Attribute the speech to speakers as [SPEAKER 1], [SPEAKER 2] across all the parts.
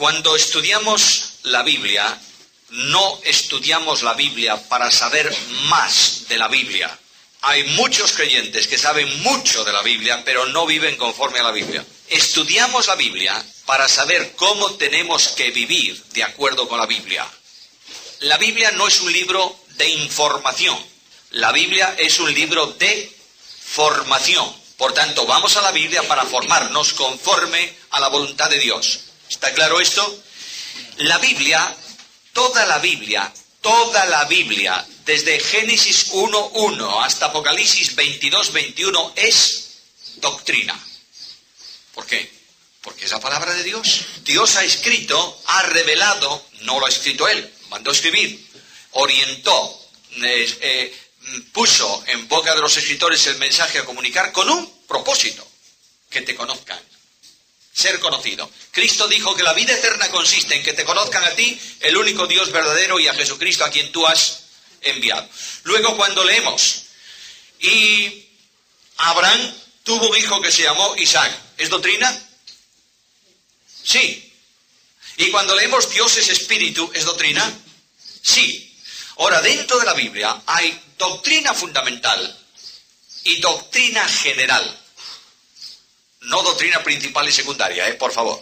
[SPEAKER 1] Cuando estudiamos la Biblia, no estudiamos la Biblia para saber más de la Biblia. Hay muchos creyentes que saben mucho de la Biblia, pero no viven conforme a la Biblia. Estudiamos la Biblia para saber cómo tenemos que vivir de acuerdo con la Biblia. La Biblia no es un libro de información. La Biblia es un libro de formación. Por tanto, vamos a la Biblia para formarnos conforme a la voluntad de Dios. ¿Está claro esto? La Biblia, toda la Biblia, desde Génesis 1:1 hasta Apocalipsis 22:21 es doctrina. ¿Por qué? Porque es la palabra de Dios. Dios ha escrito, ha revelado, no lo ha escrito Él, mandó escribir, orientó, puso en boca de los escritores el mensaje a comunicar con un propósito, que te conozcan, ser conocido. Cristo dijo que la vida eterna consiste en que te conozcan a ti, el único Dios verdadero, y a Jesucristo a quien tú has enviado. Luego, cuando leemos, y Abraham tuvo un hijo que se llamó Isaac, ¿es doctrina? Sí. Y cuando leemos Dios es espíritu, ¿es doctrina? Sí. Ahora, dentro de la Biblia hay doctrina fundamental y doctrina general. No doctrina principal y secundaria, por favor.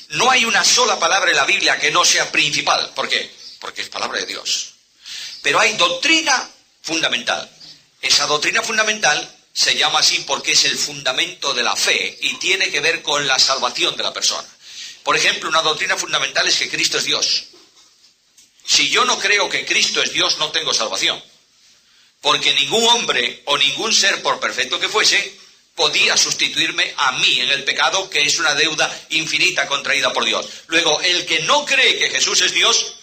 [SPEAKER 1] No hay una sola palabra en la Biblia que no sea principal. ¿Por qué? Porque es palabra de Dios. Pero hay doctrina fundamental. Esa doctrina fundamental se llama así porque es el fundamento de la fe y tiene que ver con la salvación de la persona. Por ejemplo, una doctrina fundamental es que Cristo es Dios. Si yo no creo que Cristo es Dios, no tengo salvación. Porque ningún hombre o ningún ser, por perfecto que fuese, podía sustituirme a mí en el pecado, que es una deuda infinita contraída por Dios. Luego, el que no cree que Jesús es Dios,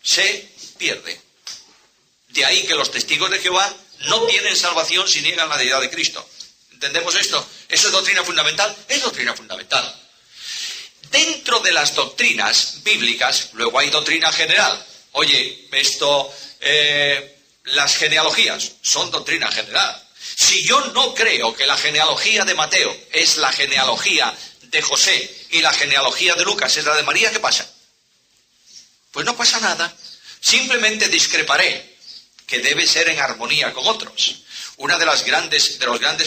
[SPEAKER 1] se pierde. De ahí que los testigos de Jehová no tienen salvación si niegan la deidad de Cristo. ¿Entendemos esto? ¿Eso es doctrina fundamental? Es doctrina fundamental. Dentro de las doctrinas bíblicas, luego hay doctrina general. Oye, las genealogías son doctrina general. Si yo no creo que la genealogía de Mateo es la genealogía de José y la genealogía de Lucas es la de María, ¿qué pasa? Pues no pasa nada. Simplemente discreparé, que debe ser en armonía con otros. Uno de los grandes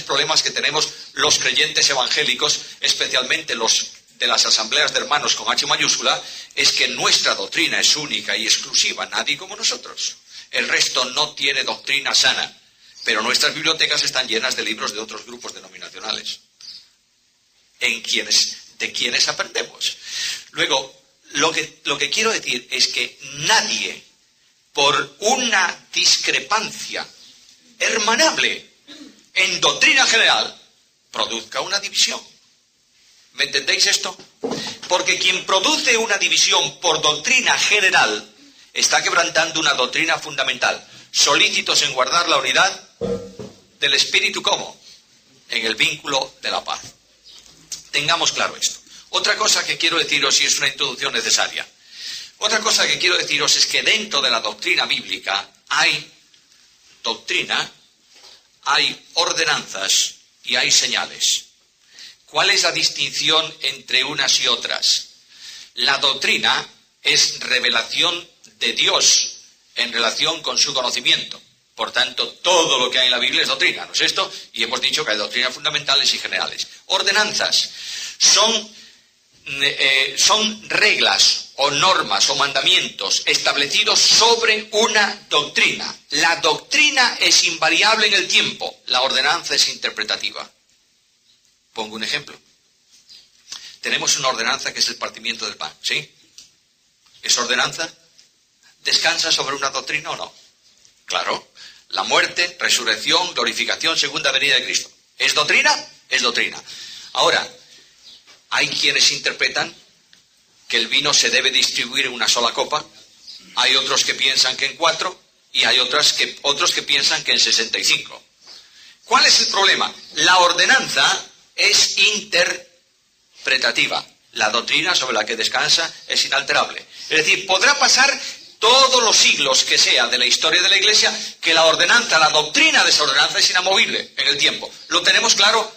[SPEAKER 1] problemas que tenemos los creyentes evangélicos, especialmente los de las asambleas de hermanos con H mayúscula, es que nuestra doctrina es única y exclusiva, nadie como nosotros. El resto no tiene doctrina sana, pero nuestras bibliotecas están llenas de libros de otros grupos denominacionales, de quienes aprendemos. Luego, lo que quiero decir es que nadie, por una discrepancia hermanable en doctrina general, produzca una división. ¿Me entendéis esto? Porque quien produce una división por doctrina general está quebrantando una doctrina fundamental. Solícitos en guardar la unidad del espíritu, ¿cómo? En el vínculo de la paz. Tengamos claro esto. Otra cosa que quiero deciros, y es una introducción necesaria, otra cosa que quiero deciros es que dentro de la doctrina bíblica hay doctrina, hay ordenanzas y hay señales. ¿Cuál es la distinción entre unas y otras? La doctrina es revelación de Dios en relación con su conocimiento. Por tanto, todo lo que hay en la Biblia es doctrina, ¿no es esto? Y hemos dicho que hay doctrinas fundamentales y generales. Ordenanzas son reglas o normas o mandamientos establecidos sobre una doctrina. La doctrina es invariable en el tiempo, la ordenanza es interpretativa. Pongo un ejemplo. Tenemos una ordenanza que es el partimiento del pan, ¿sí? ¿Esa ordenanza descansa sobre una doctrina o no? Claro. La muerte, resurrección, glorificación, segunda venida de Cristo. ¿Es doctrina? Es doctrina. Ahora, hay quienes interpretan que el vino se debe distribuir en una sola copa, hay otros que piensan que en 4 y hay otros que piensan que en 65. ¿Cuál es el problema? La ordenanza es interpretativa. La doctrina sobre la que descansa es inalterable. Es decir, podrá pasar todos los siglos que sea de la historia de la Iglesia que la ordenanza, la doctrina de esa ordenanza es inamovible en el tiempo. ¿Lo tenemos claro?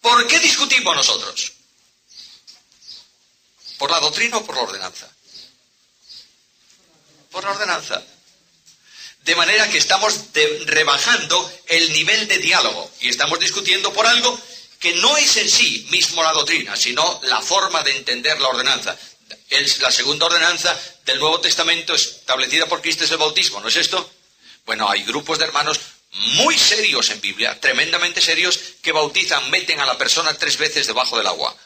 [SPEAKER 1] ¿Por qué discutimos nosotros? ¿Por la doctrina o por la ordenanza? Por la ordenanza. De manera que estamos rebajando el nivel de diálogo y estamos discutiendo por algo que no es en sí mismo la doctrina, sino la forma de entender la ordenanza. La segunda ordenanza del Nuevo Testamento establecida por Cristo es el bautismo, ¿no es esto? Bueno, hay grupos de hermanos muy serios en Biblia, tremendamente serios, que bautizan, meten a la persona 3 veces debajo del agua.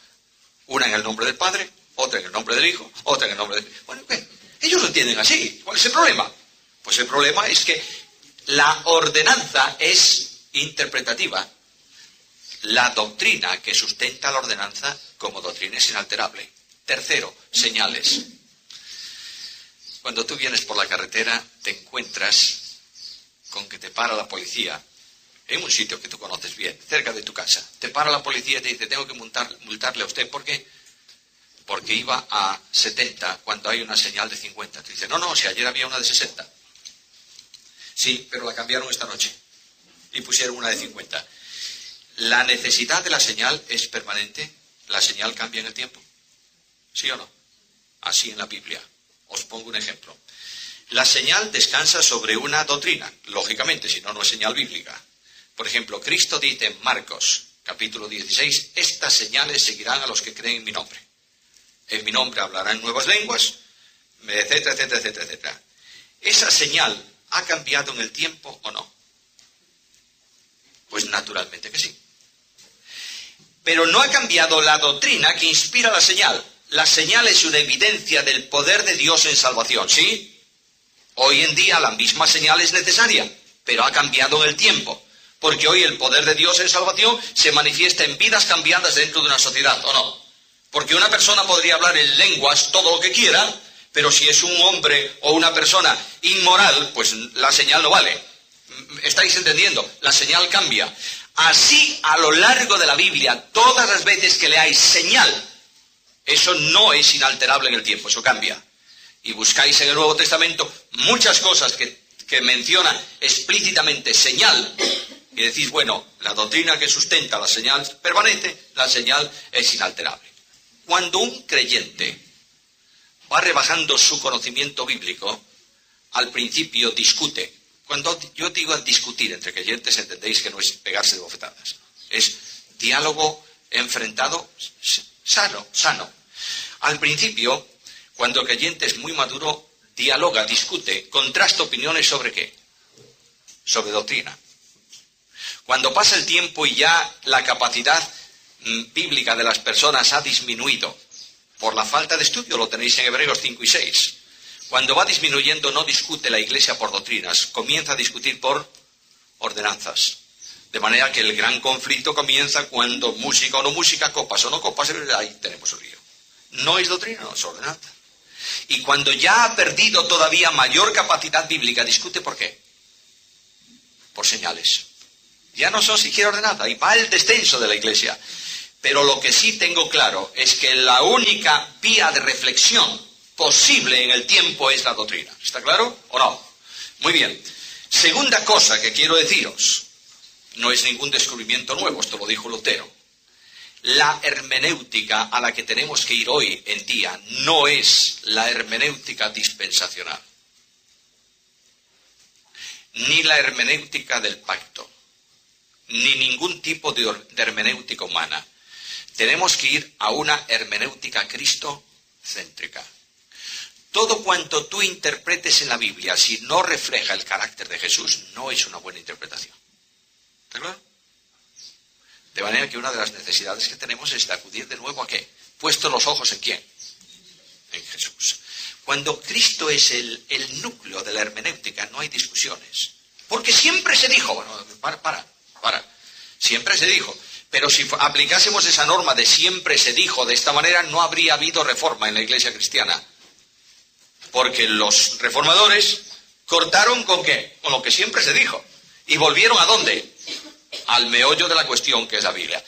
[SPEAKER 1] Una en el nombre del Padre, otra en el nombre del Hijo, otra en el nombre del... Bueno, ellos lo entienden así. ¿Cuál es el problema? Pues el problema es que la ordenanza es interpretativa. La doctrina que sustenta la ordenanza como doctrina es inalterable. Tercero, señales. Cuando tú vienes por la carretera, te encuentras con que te para la policía en un sitio que tú conoces bien, cerca de tu casa. Te para la policía y te dice, tengo que multarle a usted. ¿Por qué? Porque iba a 70 cuando hay una señal de 50. Tú dices, no, si ayer había una de 60. Sí, pero la cambiaron esta noche y pusieron una de 50. ¿La necesidad de la señal es permanente? ¿La señal cambia en el tiempo? ¿Sí o no? Así en la Biblia. Os pongo un ejemplo. La señal descansa sobre una doctrina, lógicamente, si no, no es señal bíblica. Por ejemplo, Cristo dice en Marcos, capítulo 16, estas señales seguirán a los que creen en mi nombre. En mi nombre hablarán nuevas lenguas, etcétera, etcétera, etcétera, etcétera. ¿Esa señal ha cambiado en el tiempo o no? Pues naturalmente que sí. Pero no ha cambiado la doctrina que inspira la señal. La señal es una evidencia del poder de Dios en salvación, ¿sí? Hoy en día la misma señal es necesaria, pero ha cambiado en el tiempo. Porque hoy el poder de Dios en salvación se manifiesta en vidas cambiadas dentro de una sociedad, ¿o no? Porque una persona podría hablar en lenguas todo lo que quiera, pero si es un hombre o una persona inmoral, pues la señal no vale. ¿Estáis entendiendo? La señal cambia. Así, a lo largo de la Biblia, todas las veces que leáis señal, eso no es inalterable en el tiempo, eso cambia. Y buscáis en el Nuevo Testamento muchas cosas que mencionan explícitamente señal, y decís, bueno, la doctrina que sustenta la señal permanece, la señal es inalterable. Cuando un creyente va rebajando su conocimiento bíblico, al principio discute. Cuando yo digo discutir entre creyentes, entendéis que no es pegarse de bofetadas. Es diálogo enfrentado, sano. Al principio, cuando el creyente es muy maduro, dialoga, discute, contrasta opiniones sobre ¿qué? Sobre doctrina. Cuando pasa el tiempo y ya la capacidad bíblica de las personas ha disminuido por la falta de estudio, lo tenéis en Hebreos 5 y 6. Cuando va disminuyendo, no discute la Iglesia por doctrinas, comienza a discutir por ordenanzas. De manera que el gran conflicto comienza cuando música o no música, copas o no copas, ahí tenemos un lío. No es doctrina, no es ordenanza. Y cuando ya ha perdido todavía mayor capacidad bíblica, discute ¿por qué? Por señales. Ya no son siquiera ordenanzas, y va el descenso de la Iglesia. Pero lo que sí tengo claro es que la única vía de reflexión posible en el tiempo es la doctrina. ¿Está claro o no? Muy bien. Segunda cosa que quiero deciros, no es ningún descubrimiento nuevo, esto lo dijo Lutero. La hermenéutica a la que tenemos que ir hoy en día no es la hermenéutica dispensacional, ni la hermenéutica del pacto, ni ningún tipo de hermenéutica humana. Tenemos que ir a una hermenéutica cristocéntrica. Todo cuanto tú interpretes en la Biblia, si no refleja el carácter de Jesús, no es una buena interpretación. ¿Está claro? De manera que una de las necesidades que tenemos es de acudir de nuevo ¿a qué? Puesto los ojos ¿en quién? En Jesús. Cuando Cristo es el núcleo de la hermenéutica, no hay discusiones. Porque siempre se dijo, bueno, para. Siempre se dijo. Pero si aplicásemos esa norma de siempre se dijo de esta manera, no habría habido reforma en la Iglesia cristiana. Porque los reformadores cortaron ¿con qué? Con lo que siempre se dijo. ¿Y volvieron a dónde? Al meollo de la cuestión que es la Biblia.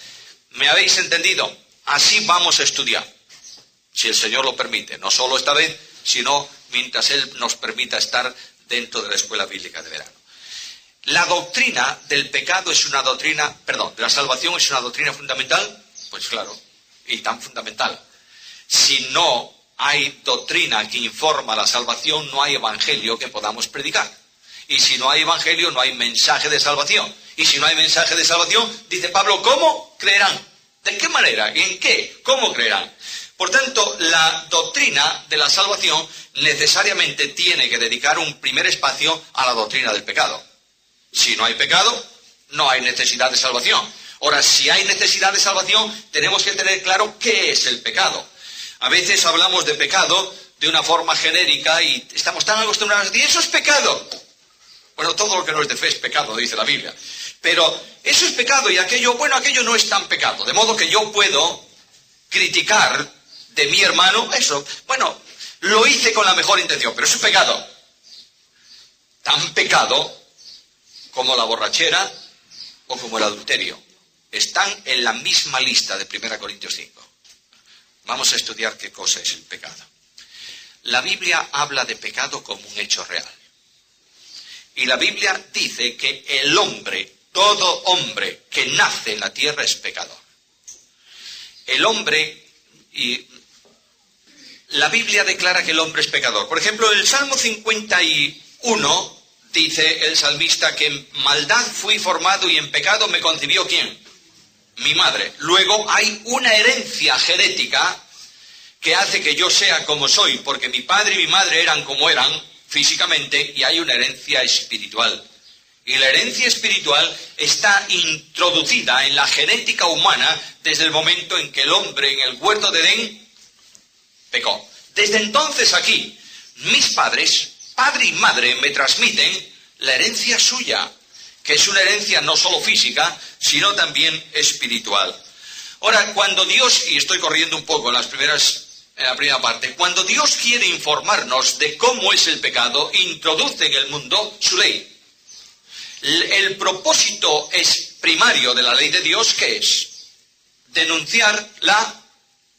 [SPEAKER 1] ¿Me habéis entendido? Así vamos a estudiar, si el Señor lo permite. No solo esta vez, sino mientras Él nos permita estar dentro de la escuela bíblica de verano. La doctrina del pecado es una doctrina, de la salvación es una doctrina fundamental, pues claro, y tan fundamental. Si no hay doctrina que informa la salvación, no hay evangelio que podamos predicar. Y si no hay evangelio, no hay mensaje de salvación. Y si no hay mensaje de salvación, dice Pablo, ¿cómo creerán? ¿De qué manera? ¿En qué? ¿Cómo creerán? Por tanto, la doctrina de la salvación necesariamente tiene que dedicar un primer espacio a la doctrina del pecado. Si no hay pecado, no hay necesidad de salvación. Ahora, si hay necesidad de salvación, tenemos que tener claro qué es el pecado. A veces hablamos de pecado de una forma genérica y estamos tan acostumbrados a decir, eso es pecado. Bueno, todo lo que no es de fe es pecado, dice la Biblia. Pero eso es pecado y aquello no es tan pecado. De modo que yo puedo criticar de mi hermano eso. Bueno, lo hice con la mejor intención, pero eso es pecado. Tan pecado como la borrachera o como el adulterio. Están en la misma lista de 1 Corintios 5. Vamos a estudiar qué cosa es el pecado. La Biblia habla de pecado como un hecho real. Y la Biblia dice que el hombre, todo hombre que nace en la tierra es pecador. El hombre, y la Biblia declara que el hombre es pecador. Por ejemplo, en el Salmo 51 dice el salmista que en maldad fui formado y en pecado me concibió ¿quién? Mi madre. Luego hay una herencia genética que hace que yo sea como soy, porque mi padre y mi madre eran como eran físicamente, y hay una herencia espiritual. Y la herencia espiritual está introducida en la genética humana desde el momento en que el hombre en el huerto de Edén pecó. Desde entonces aquí, mis padres, padre y madre, me transmiten la herencia suya, que es una herencia no solo física, sino también espiritual. Ahora, cuando Dios, y estoy corriendo un poco en la primera parte, cuando Dios quiere informarnos de cómo es el pecado, introduce en el mundo su ley. El propósito es primario de la ley de Dios, ¿qué es? Denunciar la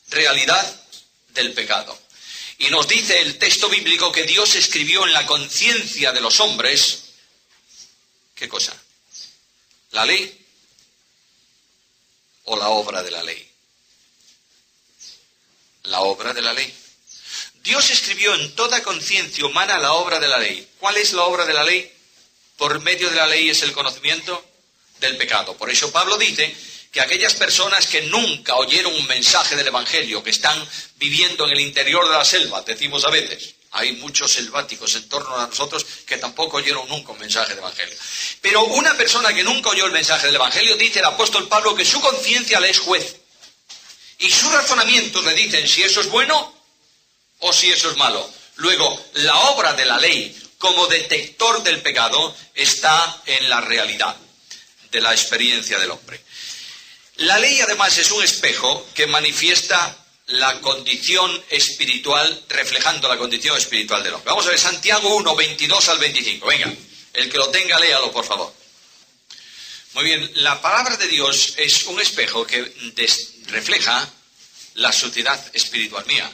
[SPEAKER 1] realidad del pecado. Y nos dice el texto bíblico que Dios escribió en la conciencia de los hombres, ¿qué cosa? ¿La ley o la obra de la ley? La obra de la ley. Dios escribió en toda conciencia humana la obra de la ley. ¿Cuál es la obra de la ley? Por medio de la ley es el conocimiento del pecado. Por eso Pablo dice que aquellas personas que nunca oyeron un mensaje del Evangelio, que están viviendo en el interior de la selva, decimos a veces, hay muchos selváticos en torno a nosotros que tampoco oyeron nunca un mensaje del Evangelio. Pero una persona que nunca oyó el mensaje del Evangelio, dice el apóstol Pablo que su conciencia le es juez. Y sus razonamientos le dicen si eso es bueno o si eso es malo. Luego, la obra de la ley como detector del pecado está en la realidad de la experiencia del hombre. La ley además es un espejo que manifiesta la condición espiritual, reflejando la condición espiritual del hombre. Vamos a ver Santiago 1, 22 al 25. Venga, el que lo tenga, léalo, por favor. Muy bien, la palabra de Dios es un espejo que refleja la suciedad espiritual mía.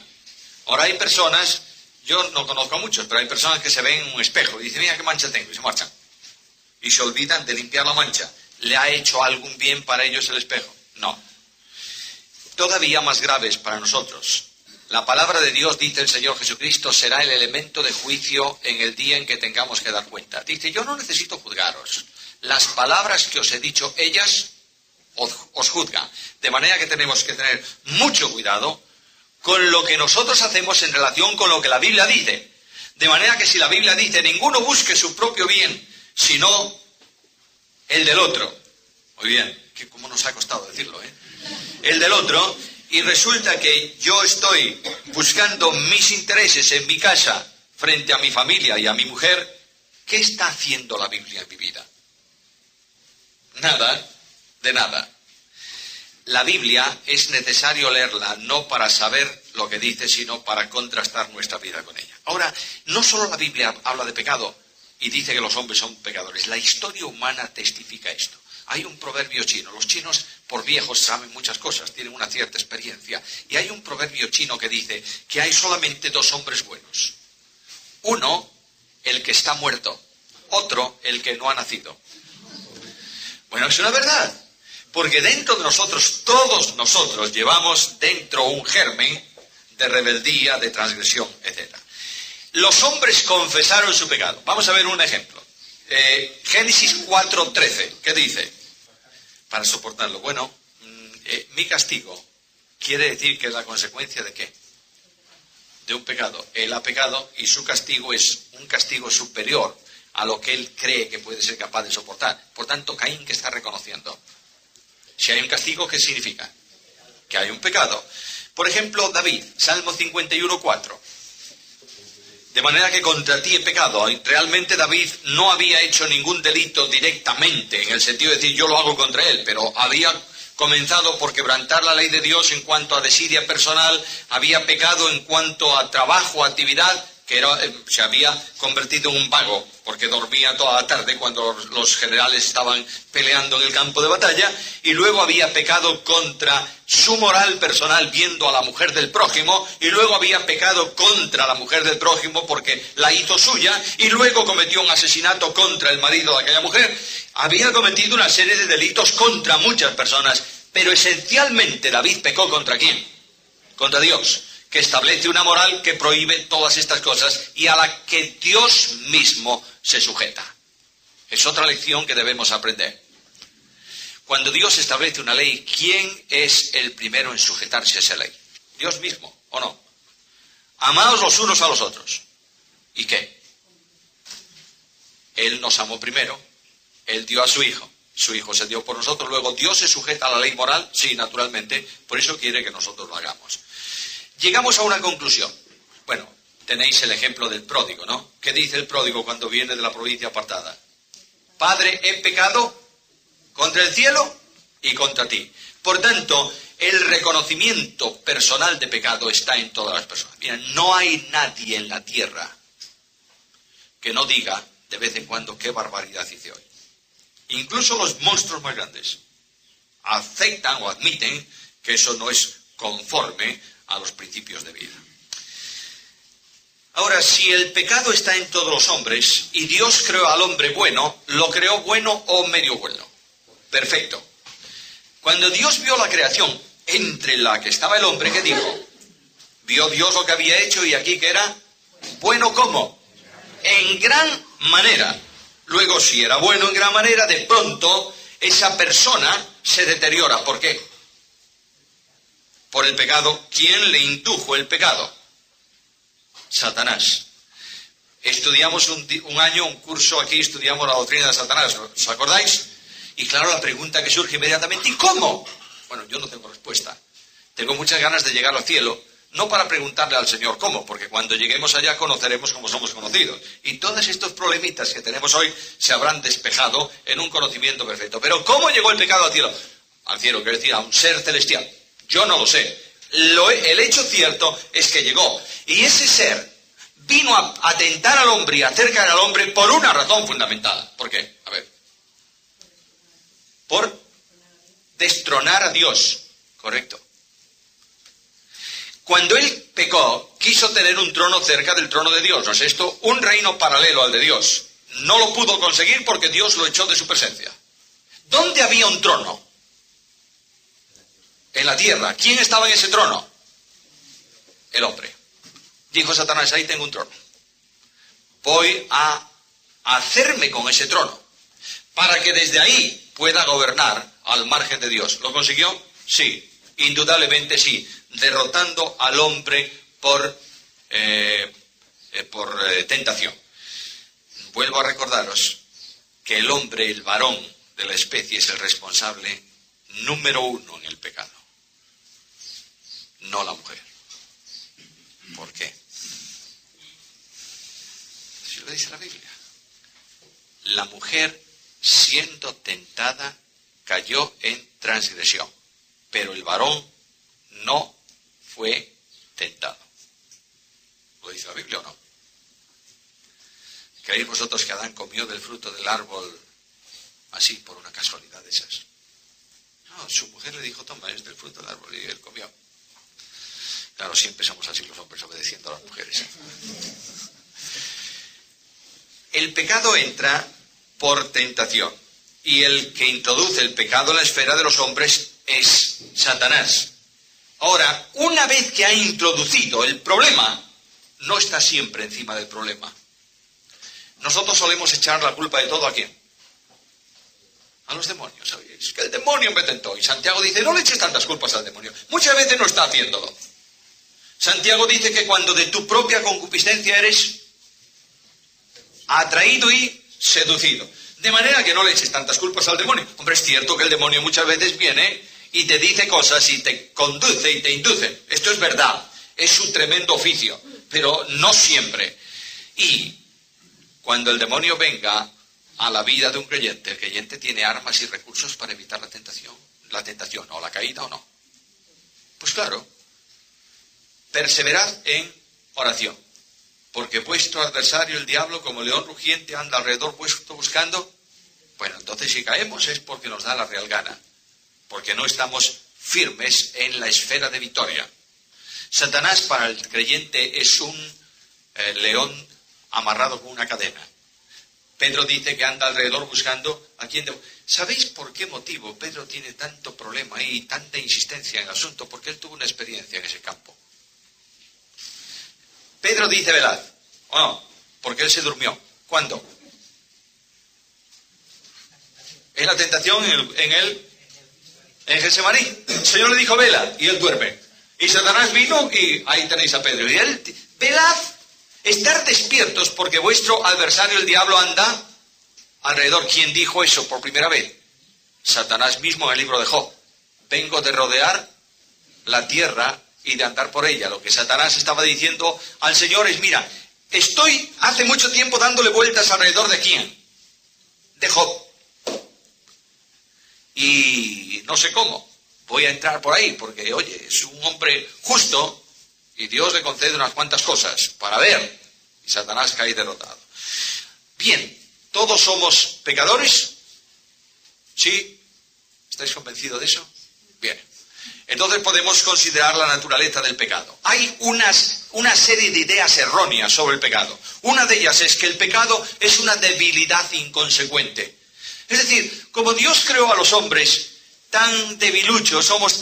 [SPEAKER 1] Ahora hay personas, yo no conozco a muchos, pero hay personas que se ven en un espejo y dicen, mira qué mancha tengo, y se marchan. Y se olvidan de limpiar la mancha. ¿Le ha hecho algún bien para ellos el espejo? No. Todavía más graves para nosotros. La palabra de Dios, dice el Señor Jesucristo, será el elemento de juicio en el día en que tengamos que dar cuenta. Dice, yo no necesito juzgaros. Las palabras que os he dicho, ellas os juzgan. De manera que tenemos que tener mucho cuidado con lo que nosotros hacemos en relación con lo que la Biblia dice. De manera que si la Biblia dice, ninguno busque su propio bien, sino el del otro. Muy bien, que cómo nos ha costado decirlo, ¿eh? El del otro, y resulta que yo estoy buscando mis intereses en mi casa frente a mi familia y a mi mujer, ¿qué está haciendo la Biblia en mi vida? Nada, de nada. La Biblia es necesario leerla no para saber lo que dice, sino para contrastar nuestra vida con ella. Ahora, no solo la Biblia habla de pecado y dice que los hombres son pecadores. La historia humana testifica esto. Hay un proverbio chino. Los chinos, por viejos, saben muchas cosas, tienen una cierta experiencia. Y hay un proverbio chino que dice que hay solamente dos hombres buenos. Uno, el que está muerto. Otro, el que no ha nacido. Bueno, es una verdad. Porque dentro de nosotros, todos nosotros llevamos dentro un germen de rebeldía, de transgresión, etc. Los hombres confesaron su pecado. Vamos a ver un ejemplo. Génesis 4:13, ¿qué dice? Para soportarlo. Bueno, mi castigo quiere decir que es la consecuencia ¿de qué? De un pecado. Él ha pecado y su castigo es un castigo superior a lo que él cree que puede ser capaz de soportar. Por tanto, Caín, ¿qué está reconociendo? Si hay un castigo, ¿qué significa? Que hay un pecado. Por ejemplo, David, Salmo 51:4. De manera que contra ti he pecado. Realmente David no había hecho ningún delito directamente, en el sentido de decir yo lo hago contra él, pero había comenzado por quebrantar la ley de Dios en cuanto a desidia personal, había pecado en cuanto a trabajo, actividad, que se había convertido en un vago, porque dormía toda la tarde cuando los generales estaban peleando en el campo de batalla, y luego había pecado contra su moral personal viendo a la mujer del prójimo, y luego había pecado contra la mujer del prójimo porque la hizo suya, y luego cometió un asesinato contra el marido de aquella mujer. Había cometido una serie de delitos contra muchas personas, pero esencialmente David pecó ¿contra quién? Contra Dios, que establece una moral que prohíbe todas estas cosas y a la que Dios mismo se sujeta. Es otra lección que debemos aprender. Cuando Dios establece una ley, ¿quién es el primero en sujetarse a esa ley? Dios mismo, ¿o no? Amaos los unos a los otros. ¿Y qué? Él nos amó primero. Él dio a su Hijo. Su Hijo se dio por nosotros. Luego, ¿Dios se sujeta a la ley moral? Sí, naturalmente. Por eso quiere que nosotros lo hagamos. Llegamos a una conclusión. Bueno, tenéis el ejemplo del pródigo, ¿no? ¿Qué dice el pródigo cuando viene de la provincia apartada? Padre, he pecado contra el cielo y contra ti. Por tanto, el reconocimiento personal de pecado está en todas las personas. Mira, no hay nadie en la tierra que no diga de vez en cuando qué barbaridad hice hoy. Incluso los monstruos más grandes aceptan o admiten que eso no es conforme a los principios de vida. Ahora, si el pecado está en todos los hombres y Dios creó al hombre bueno, ¿lo creó bueno o medio bueno? Perfecto. Cuando Dios vio la creación entre la que estaba el hombre, ¿qué dijo? Vio Dios lo que había hecho y aquí que era bueno, ¿cómo? En gran manera. Luego, si era bueno en gran manera, de pronto esa persona se deteriora. ¿Por qué? Por el pecado. ¿Quién le indujo el pecado? Satanás. Estudiamos un año, un curso aquí, estudiamos la doctrina de Satanás, ¿os acordáis? Y claro, la pregunta que surge inmediatamente, ¿y cómo? Bueno, yo no tengo respuesta. Tengo muchas ganas de llegar al cielo, no para preguntarle al Señor cómo, porque cuando lleguemos allá conoceremos cómo somos conocidos. Y todos estos problemitas que tenemos hoy se habrán despejado en un conocimiento perfecto. Pero ¿cómo llegó el pecado al cielo? Al cielo, quiere decir, a un ser celestial. Yo no lo sé. El hecho cierto es que llegó. Y ese ser vino a atentar al hombre y a hacer caer al hombre por una razón fundamental. ¿Por qué? A ver. Por destronar a Dios. Correcto. Cuando él pecó, quiso tener un trono cerca del trono de Dios. ¿No es esto? Un reino paralelo al de Dios. No lo pudo conseguir porque Dios lo echó de su presencia. ¿Dónde había un trono? En la tierra. ¿Quién estaba en ese trono? El hombre. Dijo Satanás, ahí tengo un trono. Voy a hacerme con ese trono para que desde ahí pueda gobernar al margen de Dios. ¿Lo consiguió? Sí. Indudablemente sí. Derrotando al hombre por tentación. Vuelvo a recordaros que el hombre, el varón de la especie, es el responsable número uno en el pecado. No la mujer. ¿Por qué? Si lo dice la Biblia. La mujer, siendo tentada, cayó en transgresión. Pero el varón no fue tentado. ¿Lo dice la Biblia o no? ¿Creéis vosotros que Adán comió del fruto del árbol así, por una casualidad de esas? No, su mujer le dijo, toma, es del fruto del árbol, y él comió. Claro, siempre somos así los hombres, obedeciendo a las mujeres. El pecado entra por tentación. Y el que introduce el pecado en la esfera de los hombres es Satanás. Ahora, una vez que ha introducido el problema, no está siempre encima del problema. Nosotros solemos echar la culpa de todo ¿a quién? A los demonios, ¿sabéis? Que el demonio me tentó. Y Santiago dice, no le eches tantas culpas al demonio. Muchas veces no está haciéndolo. Santiago dice que cuando de tu propia concupiscencia eres atraído y seducido. De manera que no le eches tantas culpas al demonio. Hombre, es cierto que el demonio muchas veces viene y te dice cosas y te conduce y te induce. Esto es verdad. Es su tremendo oficio. Pero no siempre. Y cuando el demonio venga a la vida de un creyente, el creyente tiene armas y recursos para evitar la tentación o la caída o no. Pues claro, perseverad en oración, porque vuestro adversario, el diablo, como león rugiente, anda alrededor vuestro buscando. Bueno, entonces si caemos es porque nos da la real gana, porque no estamos firmes en la esfera de victoria. Satanás para el creyente es un león amarrado con una cadena. Pedro dice que anda alrededor buscando a quien... ¿Sabéis por qué motivo Pedro tiene tanto problema y tanta insistencia en el asunto? Porque él tuvo una experiencia en ese campo. Pedro dice, velad. ¿O no? Porque él se durmió. ¿Cuándo? En la tentación en Getsemaní. El Señor le dijo, vela, y él duerme. Y Satanás vino y ahí tenéis a Pedro. Y él, velad. Estar despiertos porque vuestro adversario el diablo anda alrededor. ¿Quién dijo eso por primera vez? Satanás mismo en el libro de Job. Vengo de rodear la tierra y de andar por ella. Lo que Satanás estaba diciendo al Señor es, mira, estoy hace mucho tiempo dándole vueltas alrededor de quién. De Job. Y no sé cómo. Voy a entrar por ahí porque, oye, es un hombre justo. Y Dios le concede unas cuantas cosas para ver. Y Satanás cae derrotado. Bien, ¿todos somos pecadores? ¿Sí? ¿Estáis convencidos de eso? Bien. Entonces podemos considerar la naturaleza del pecado. Hay una serie de ideas erróneas sobre el pecado. Una de ellas es que el pecado es una debilidad inconsecuente. Es decir, como Dios creó a los hombres tan debiluchos, somos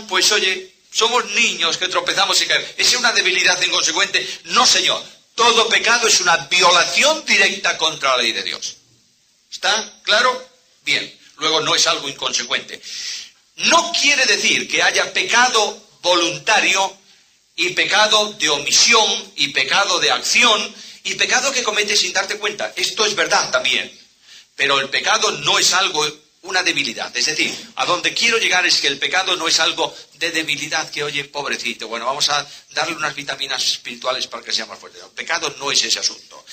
[SPEAKER 1] pues oye... Somos niños que tropezamos y caemos. ¿Es una debilidad inconsecuente? No, señor. Todo pecado es una violación directa contra la ley de Dios. ¿Está claro? Bien. Luego no es algo inconsecuente. No quiere decir que haya pecado voluntario y pecado de omisión y pecado de acción y pecado que cometes sin darte cuenta. Esto es verdad también. Pero el pecado no es algo... una debilidad. Es decir, a donde quiero llegar es que el pecado no es algo de debilidad que, oye, pobrecito, bueno, vamos a darle unas vitaminas espirituales para que sea más fuerte. El pecado no es ese asunto.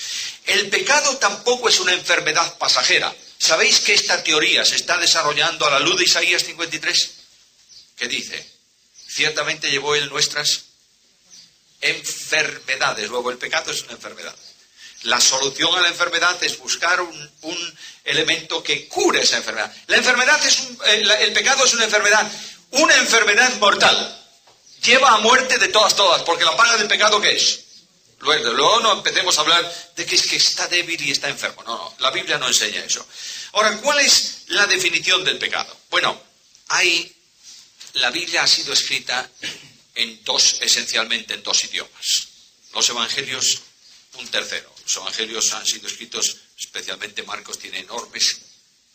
[SPEAKER 1] El pecado tampoco es una enfermedad pasajera. ¿Sabéis que esta teoría se está desarrollando a la luz de Isaías 53? ¿Qué dice? Ciertamente llevó él nuestras enfermedades. Luego, el pecado es una enfermedad. La solución a la enfermedad es buscar un elemento que cure esa enfermedad. El pecado es una enfermedad mortal. Lleva a muerte de todas, porque la paga del pecado, ¿qué es? Luego no empecemos a hablar de que es que está débil y está enfermo. No, la Biblia no enseña eso. Ahora, ¿cuál es la definición del pecado? Bueno, la Biblia ha sido escrita esencialmente en dos idiomas. Los evangelios, un tercero. Los evangelios han sido escritos, especialmente Marcos, tiene enormes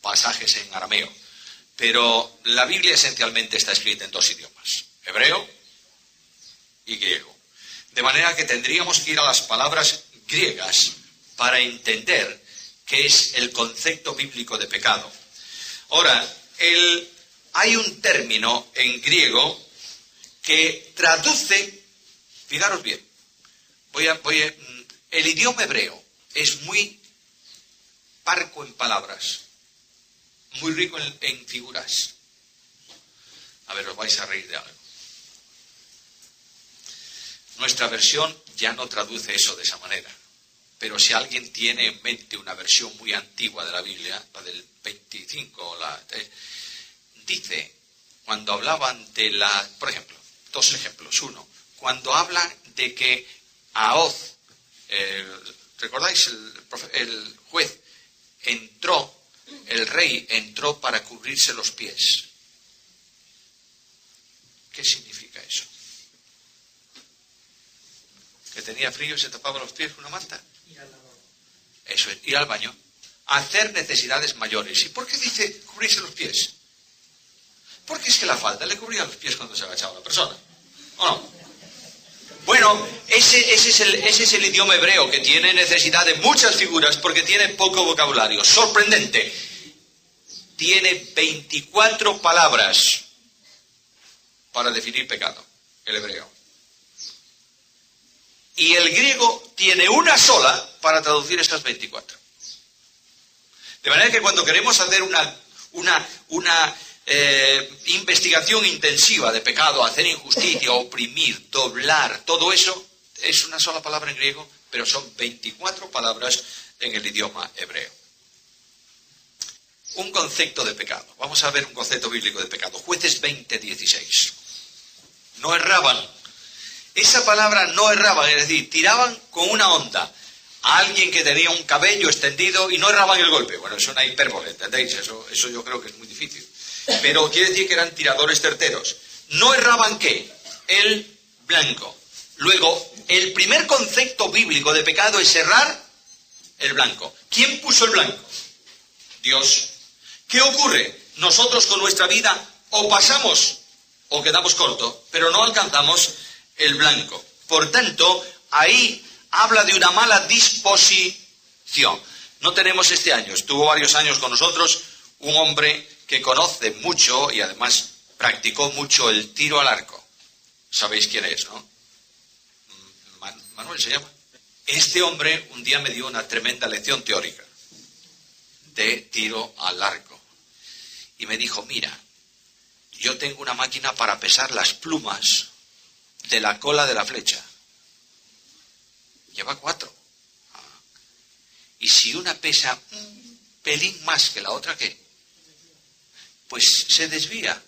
[SPEAKER 1] pasajes en arameo. Pero la Biblia esencialmente está escrita en dos idiomas, hebreo y griego. De manera que tendríamos que ir a las palabras griegas para entender qué es el concepto bíblico de pecado. Ahora, hay un término en griego que traduce, fijaros bien, el idioma hebreo es muy parco en palabras, muy rico en figuras. A ver, os vais a reír de algo. Nuestra versión ya no traduce eso de esa manera. Pero si alguien tiene en mente una versión muy antigua de la Biblia, la del 25, dice, cuando hablaban de por ejemplo, dos ejemplos. Uno, cuando hablan de que Ahoz, ¿recordáis? El juez el rey entró para cubrirse los pies. ¿Qué significa eso? ¿Que tenía frío y se tapaba los pies con una manta? Eso es, ir al baño. Hacer necesidades mayores. ¿Y por qué dice cubrirse los pies? Porque es que la falda le cubría los pies cuando se agachaba la persona. ¿O no? Bueno, ese es el idioma hebreo, que tiene necesidad de muchas figuras porque tiene poco vocabulario. Sorprendente. Tiene 24 palabras para definir pecado, el hebreo. Y el griego tiene una sola para traducir estas 24. De manera que cuando queremos hacer una investigación intensiva de pecado, hacer injusticia, oprimir, doblar, todo eso es una sola palabra en griego, pero son 24 palabras en el idioma hebreo. Un concepto de pecado. Vamos a ver un concepto bíblico de pecado. Jueces 20:16. No erraban. Esa palabra no erraban, es decir, tiraban con una onda a alguien que tenía un cabello extendido y no erraban el golpe. Bueno, es una hipérbole, ¿entendéis? Eso yo creo que es muy difícil. Pero quiere decir que eran tiradores certeros. ¿No erraban qué? El blanco. Luego, el primer concepto bíblico de pecado es errar el blanco. ¿Quién puso el blanco? Dios. ¿Qué ocurre? Nosotros con nuestra vida o pasamos o quedamos cortos, pero no alcanzamos el blanco. Por tanto, ahí habla de una mala disposición. No tenemos este año, estuvo varios años con nosotros un hombre que conoce mucho y además practicó mucho el tiro al arco. ¿Sabéis quién es, no? Manuel se llama. Este hombre un día me dio una tremenda lección teórica de tiro al arco. Y me dijo, mira, yo tengo una máquina para pesar las plumas de la cola de la flecha. Lleva 4. Y si una pesa un pelín más que la otra, ¿qué? Pues se desvía.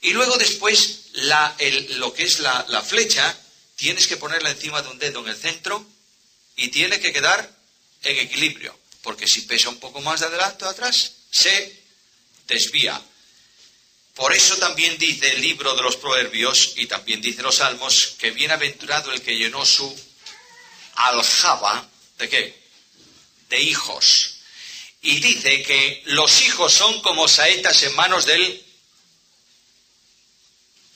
[SPEAKER 1] Y luego después, lo que es la flecha, tienes que ponerla encima de un dedo en el centro y tiene que quedar en equilibrio. Porque si pesa un poco más de adelante o atrás, se desvía. Por eso también dice el libro de los Proverbios y también dice los Salmos que bienaventurado el que llenó su aljaba, ¿de qué? De hijos. Y dice que los hijos son como saetas en manos del...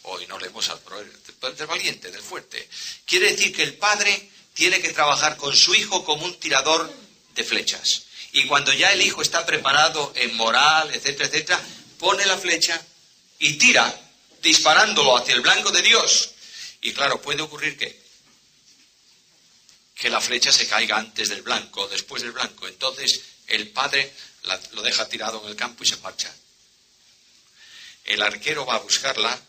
[SPEAKER 1] Hoy no leemos al proverbio, del valiente, del fuerte. Quiere decir que el padre tiene que trabajar con su hijo como un tirador de flechas. Y cuando ya el hijo está preparado en moral, etcétera, etcétera, pone la flecha y tira, disparándolo hacia el blanco de Dios. Y claro, puede ocurrir que la flecha se caiga antes del blanco, después del blanco. Entonces el padre lo deja tirado en el campo y se marcha. El arquero va a buscar la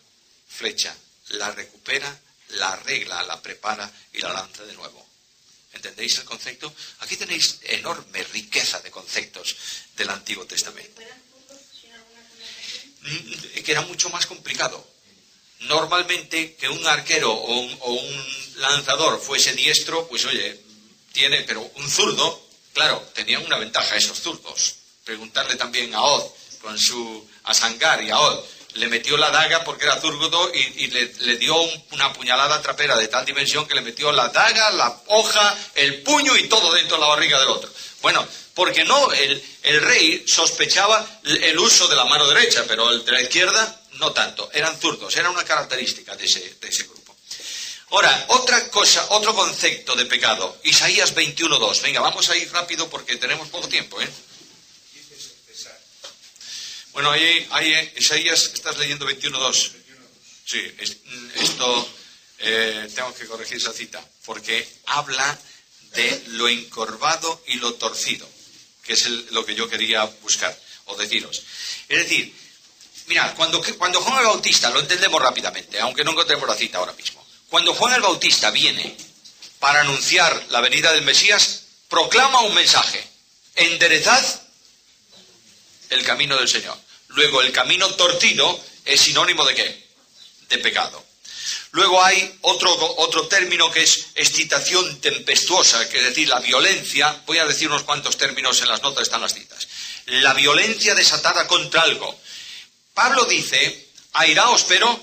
[SPEAKER 1] flecha, la recupera, la arregla, la prepara y la lanza de nuevo. ¿Entendéis el concepto? Aquí tenéis enorme riqueza de conceptos del Antiguo Testamento. Que era mucho más complicado. Normalmente que un arquero o un lanzador fuese diestro, pues oye, pero un zurdo, claro, tenían una ventaja esos zurdos. Preguntarle también a Od, a Sangar y a Od, le metió la daga porque era zurdo y le dio una puñalada trapera de tal dimensión que le metió la daga, la hoja, el puño y todo dentro de la barriga del otro. Bueno, porque no, el rey sospechaba el uso de la mano derecha, pero el de la izquierda no tanto. Eran zurdos, era una característica de ese grupo. Ahora, otra cosa, otro concepto de pecado. Isaías 21:2. Venga, vamos a ir rápido porque tenemos poco tiempo, ¿eh? Bueno, ahí Isaías, estás leyendo 21:2. Sí, esto tengo que corregir esa cita, porque habla de lo encorvado y lo torcido, que es lo que yo quería buscar o deciros. Es decir, mirad, cuando Juan el Bautista, lo entendemos rápidamente, aunque no encontremos la cita ahora mismo. Cuando Juan el Bautista viene para anunciar la venida del Mesías, proclama un mensaje: enderezad el camino del Señor. Luego, el camino torcido es sinónimo ¿de qué? De pecado. Luego hay otro término que es excitación tempestuosa, que es decir, la violencia. Voy a decir unos cuantos términos, en las notas están las citas. La violencia desatada contra algo. Pablo dice, airaos pero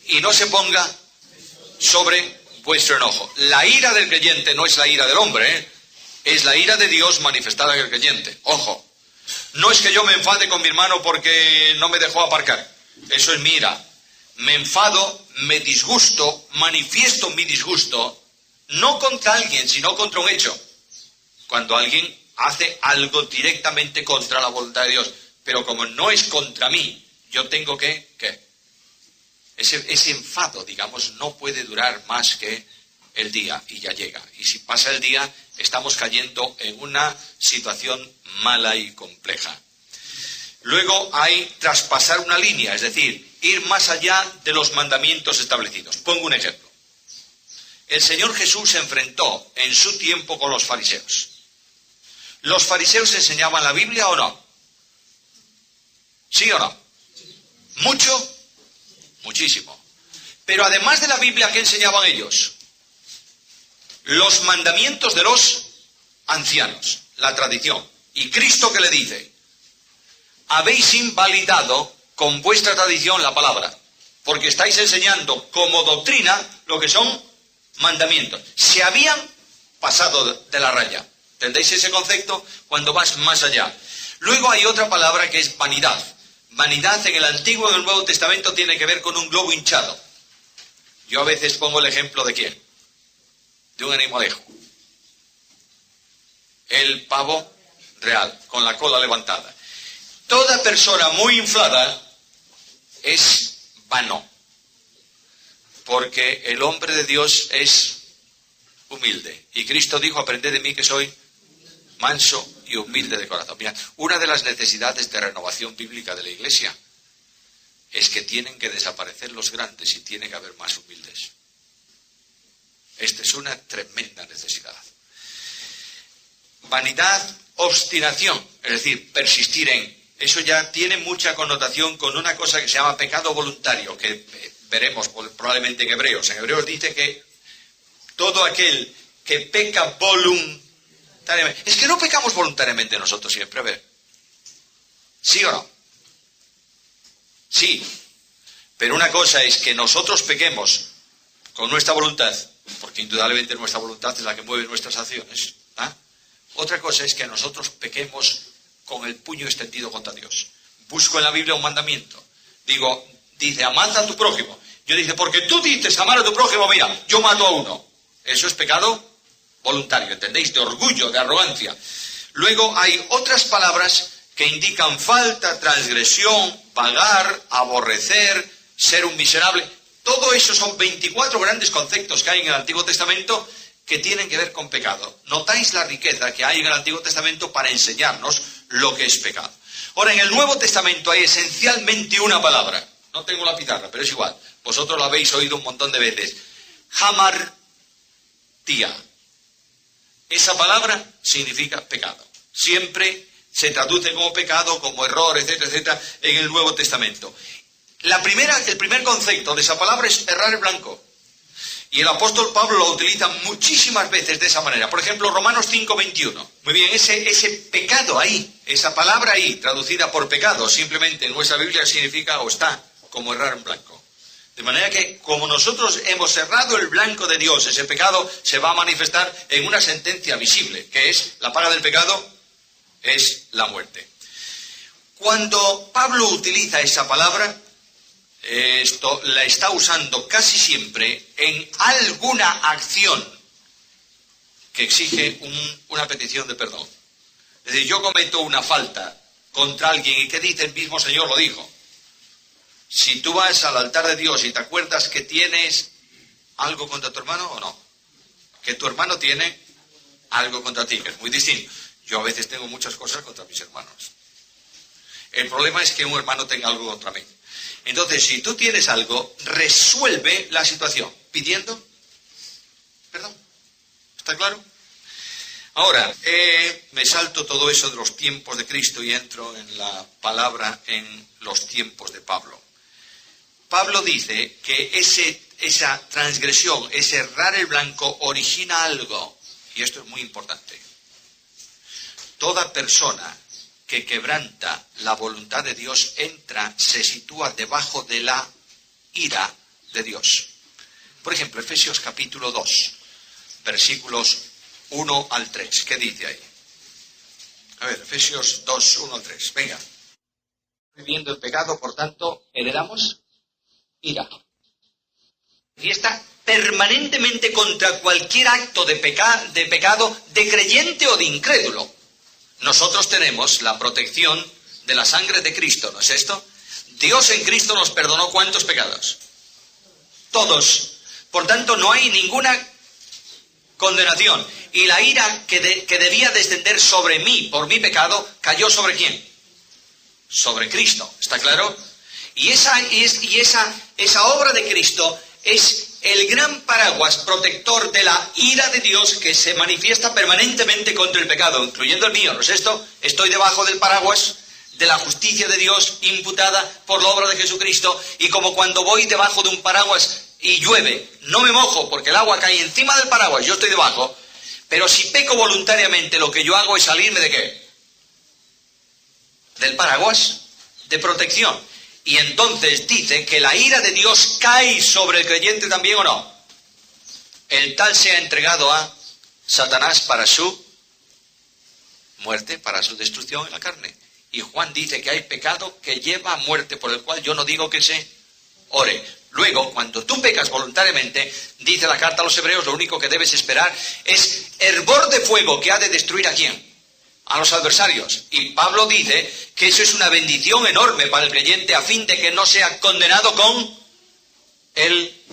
[SPEAKER 1] y no se ponga sobre vuestro enojo. La ira del creyente no es la ira del hombre, ¿eh? Es la ira de Dios manifestada en el creyente. Ojo, no es que yo me enfade con mi hermano porque no me dejó aparcar. Eso es mi ira. Me enfado, me disgusto, manifiesto mi disgusto, no contra alguien, sino contra un hecho. Cuando alguien hace algo directamente contra la voluntad de Dios. Pero como no es contra mí, yo tengo que... ¿qué? Ese enfado, digamos, no puede durar más que el día y ya llega. Y si pasa el día, estamos cayendo en una situación mala y compleja. Luego hay traspasar una línea, es decir, ir más allá de los mandamientos establecidos. Pongo un ejemplo. El Señor Jesús se enfrentó en su tiempo con los fariseos. ¿Los fariseos enseñaban la Biblia o no? ¿Sí o no? ¿Mucho? Muchísimo. Pero además de la Biblia, ¿qué enseñaban ellos? Los mandamientos de los ancianos, la tradición. ¿Y Cristo qué le dice? Habéis invalidado con vuestra tradición la palabra, porque estáis enseñando como doctrina lo que son mandamientos. Se habían pasado de la raya. ¿Entendéis ese concepto? Cuando vas más allá. Luego hay otra palabra que es vanidad. Vanidad en el Antiguo y en el Nuevo Testamento tiene que ver con un globo hinchado. Yo a veces pongo el ejemplo de ¿quién? De un animalejo. El pavo real, con la cola levantada. Toda persona muy inflada es vano. Porque el hombre de Dios es humilde. Y Cristo dijo, aprended de mí que soy manso y humilde de corazón. Mira, una de las necesidades de renovación bíblica de la Iglesia es que tienen que desaparecer los grandes y tiene que haber más humildes. Esta es una tremenda necesidad. Vanidad, obstinación, es decir, persistir en. Eso ya tiene mucha connotación con una cosa que se llama pecado voluntario, que veremos probablemente en Hebreos. En Hebreos dice que todo aquel que peca voluntariamente. Es que no pecamos voluntariamente nosotros siempre, a ver. ¿Sí o no? Sí. Pero una cosa es que nosotros pequemos con nuestra voluntad, porque indudablemente nuestra voluntad es la que mueve nuestras acciones. ¿Ah? Otra cosa es que nosotros pequemos con el puño extendido contra Dios. Busco en la Biblia un mandamiento. Dice, amad a tu prójimo. Yo dice, porque tú dices amar a tu prójimo, mira, yo mato a uno. Eso es pecado voluntario, ¿entendéis? De orgullo, de arrogancia. Luego hay otras palabras que indican falta, transgresión, pagar, aborrecer, ser un miserable. Todo eso son 24 grandes conceptos que hay en el Antiguo Testamento que tienen que ver con pecado. Notáis la riqueza que hay en el Antiguo Testamento para enseñarnos lo que es pecado. Ahora, en el Nuevo Testamento hay esencialmente una palabra. No tengo la pizarra, pero es igual. Vosotros lo habéis oído un montón de veces. Hamartía. Esa palabra significa pecado. Siempre se traduce como pecado, como error, etcétera, etcétera, en el Nuevo Testamento. El primer concepto de esa palabra es errar el blanco. Y el apóstol Pablo lo utiliza muchísimas veces de esa manera. Por ejemplo, Romanos 5:21. Muy bien, ese pecado ahí, esa palabra ahí, traducida por pecado, simplemente en nuestra Biblia significa o está como errar en blanco. De manera que, como nosotros hemos cerrado el blanco de Dios, ese pecado se va a manifestar en una sentencia visible, que es, la paga del pecado es la muerte. Cuando Pablo utiliza esa palabra, esto la está usando casi siempre en alguna acción que exige una petición de perdón. Es decir, yo cometo una falta contra alguien y ¿qué dice? El mismo Señor lo dijo. Si tú vas al altar de Dios y te acuerdas que tienes algo contra tu hermano o no, que tu hermano tiene algo contra ti, que es muy distinto. Yo a veces tengo muchas cosas contra mis hermanos. El problema es que un hermano tenga algo contra mí. Entonces, si tú tienes algo, resuelve la situación pidiendo perdón. ¿Está claro? Ahora, me salto todo eso de los tiempos de Cristo y entro en la palabra en los tiempos de Pablo. Pablo dice que esa transgresión, ese errar el blanco, origina algo, y esto es muy importante. Toda persona que quebranta la voluntad de Dios se sitúa debajo de la ira de Dios. Por ejemplo, Efesios capítulo 2, versículos 1 al 3. ¿Qué dice ahí? A ver, Efesios 2, 1 al 3. Venga. Viviendo el pecado, por tanto, heredamos ira. Fiesta permanentemente contra cualquier acto de pecado de creyente o de incrédulo. Nosotros tenemos la protección de la sangre de Cristo, ¿no es esto? Dios en Cristo nos perdonó ¿cuántos pecados? Todos. Por tanto, no hay ninguna condenación. Y la ira que debía descender sobre mí por mi pecado, ¿cayó sobre quién? Sobre Cristo, ¿está claro? Y esa obra de Cristo es el gran paraguas protector de la ira de Dios que se manifiesta permanentemente contra el pecado, incluyendo el mío, ¿no es esto? Estoy debajo del paraguas de la justicia de Dios imputada por la obra de Jesucristo, y como cuando voy debajo de un paraguas y llueve, no me mojo porque el agua cae encima del paraguas, yo estoy debajo, pero si peco voluntariamente, lo que yo hago es salirme ¿de qué? Del paraguas de protección. Y entonces dice que la ira de Dios cae sobre el creyente también, ¿o no? El tal sea entregado a Satanás para su muerte, para su destrucción en la carne. Y Juan dice que hay pecado que lleva a muerte, por el cual yo no digo que se ore. Luego, cuando tú pecas voluntariamente, dice la carta a los hebreos, lo único que debes esperar es hervor de fuego que ha de destruir ¿a quién? A los adversarios. Y Pablo dice que eso es una bendición enorme para el creyente a fin de que no sea condenado con el...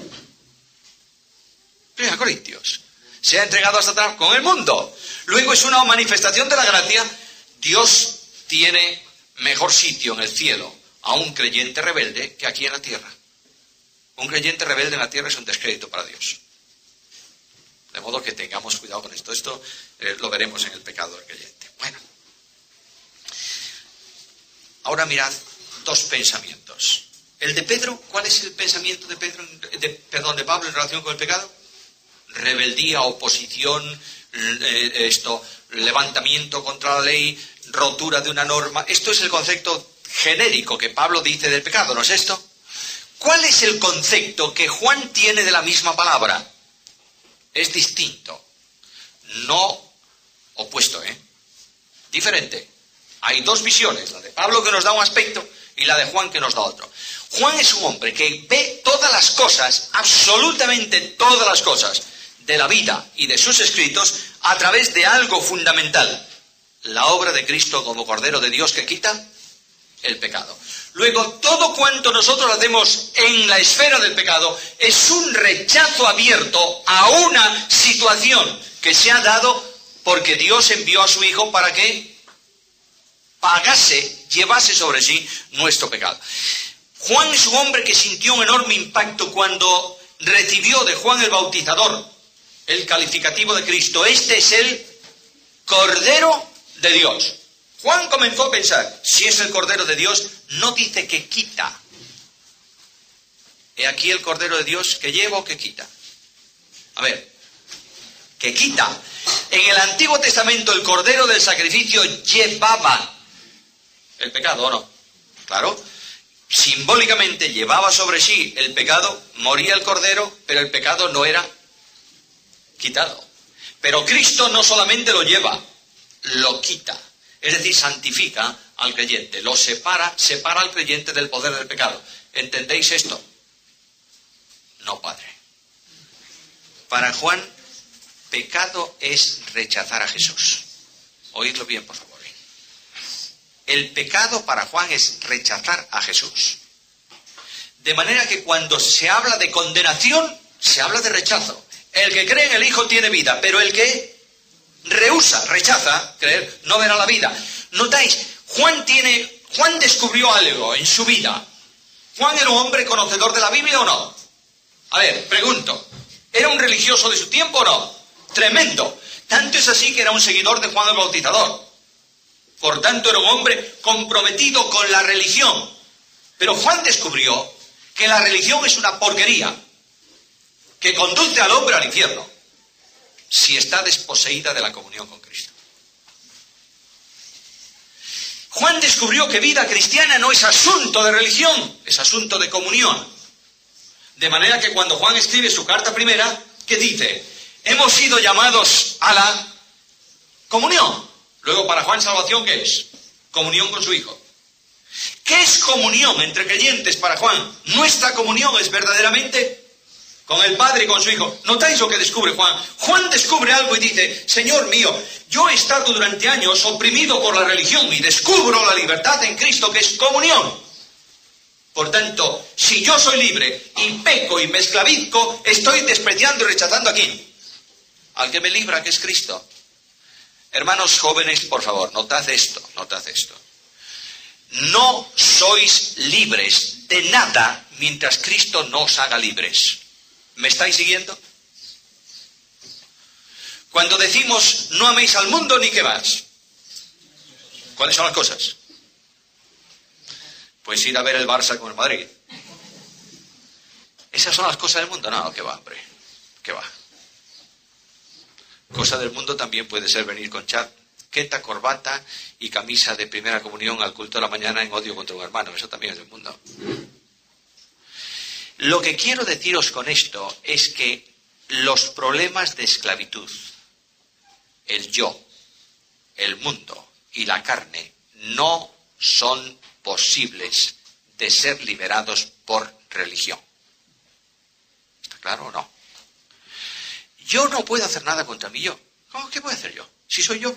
[SPEAKER 1] 1 Corintios. Se ha entregado a Satanás con el mundo. Luego es una manifestación de la gracia. Dios tiene mejor sitio en el cielo a un creyente rebelde que aquí en la tierra. Un creyente rebelde en la tierra es un descrédito para Dios. De modo que tengamos cuidado con esto. Esto lo veremos en el pecado del creyente. Bueno. Ahora mirad dos pensamientos. El de Pedro, ¿cuál es el pensamiento de de Pablo en relación con el pecado? Rebeldía, oposición, levantamiento contra la ley, rotura de una norma. Esto es el concepto genérico que Pablo dice del pecado, ¿no es esto? ¿Cuál es el concepto que Juan tiene de la misma palabra? Es distinto. No opuesto, diferente. Hay dos visiones, la de Pablo que nos da un aspecto y la de Juan que nos da otro. Juan es un hombre que ve todas las cosas, absolutamente todas las cosas de la vida y de sus escritos a través de algo fundamental. La obra de Cristo como Cordero de Dios que quita el pecado. Luego, todo cuanto nosotros hacemos en la esfera del pecado es un rechazo abierto a una situación que se ha dado porque Dios envió a su Hijo para que pagase, llevase sobre sí nuestro pecado. Juan es un hombre que sintió un enorme impacto cuando recibió de Juan el Bautizador el calificativo de Cristo. Este es el Cordero de Dios. Juan comenzó a pensar, si es el Cordero de Dios, no dice que quita. He aquí el Cordero de Dios que lleva o que quita. A ver, que quita. En el Antiguo Testamento el Cordero del sacrificio llevaba el pecado, ¿o no? Claro. Simbólicamente llevaba sobre sí el pecado, moría el Cordero, pero el pecado no era quitado. Pero Cristo no solamente lo lleva, lo quita. Es decir, santifica al creyente, lo separa al creyente del poder del pecado. ¿Entendéis esto? No, Padre. Para Juan, pecado es rechazar a Jesús. Oídlo bien, por favor. El pecado para Juan es rechazar a Jesús. De manera que cuando se habla de condenación, se habla de rechazo. El que cree en el Hijo tiene vida, pero el que rehúsa, rechaza creer, no verá la vida. Notáis, Juan descubrió algo en su vida. ¿Juan era un hombre conocedor de la Biblia o no? A ver, pregunto, ¿era un religioso de su tiempo o no? Tremendo. Tanto es así que era un seguidor de Juan el Bautizador. Por tanto, era un hombre comprometido con la religión. Pero Juan descubrió que la religión es una porquería que conduce al hombre al infierno si está desposeída de la comunión con Cristo. Juan descubrió que vida cristiana no es asunto de religión, es asunto de comunión. De manera que cuando Juan escribe su carta primera, ¿qué dice? Hemos sido llamados a la comunión. Luego, para Juan, salvación, ¿qué es? Comunión con su Hijo. ¿Qué es comunión entre creyentes para Juan? Nuestra comunión es verdaderamente con el Padre y con su Hijo. ¿Notáis lo que descubre Juan? Juan descubre algo y dice, Señor mío, yo he estado durante años oprimido por la religión y descubro la libertad en Cristo, que es comunión. Por tanto, si yo soy libre y peco y me esclavizco, estoy despreciando y rechazando a ¿quién? Al que me libra, que es Cristo. Hermanos jóvenes, por favor, notad esto. No sois libres de nada mientras Cristo no os haga libres. ¿Me estáis siguiendo? Cuando decimos no améis al mundo ni qué más, ¿cuáles son las cosas? Pues ir a ver el Barça con el Madrid. ¿Esas son las cosas del mundo? No, que va, hombre, que va. Cosa del mundo también puede ser venir con chaqueta, corbata y camisa de primera comunión al culto de la mañana en odio contra un hermano. Eso también es del mundo. Lo que quiero deciros con esto es que los problemas de esclavitud, el yo, el mundo y la carne no son posibles de ser liberados por religión. ¿Está claro o no? Yo no puedo hacer nada contra mi yo. ¿Cómo? ¿Qué voy a hacer yo? Si soy yo.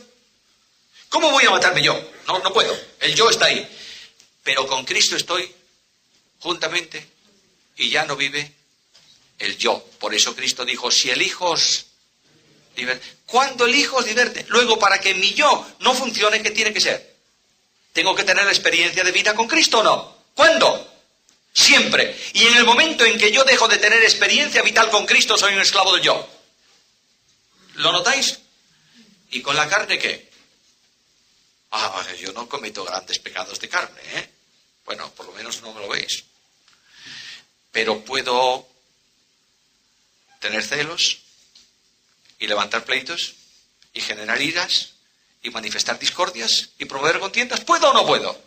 [SPEAKER 1] ¿Cómo voy a matarme yo? No puedo. El yo está ahí. Pero con Cristo estoy juntamente y ya no vive el yo. Por eso Cristo dijo, si el Hijo os liberte. ¿Cuándo el Hijo os liberte? Luego, para que mi yo no funcione, ¿qué tiene que ser? ¿Tengo que tener la experiencia de vida con Cristo o no? ¿Cuándo? Siempre. Y en el momento en que yo dejo de tener experiencia vital con Cristo, soy un esclavo del yo. ¿Lo notáis? ¿Y con la carne qué? Yo no cometo grandes pecados de carne, ¿eh? Bueno, por lo menos no me lo veis. Pero puedo tener celos y levantar pleitos y generar iras y manifestar discordias y promover contiendas. ¿Puedo o no puedo?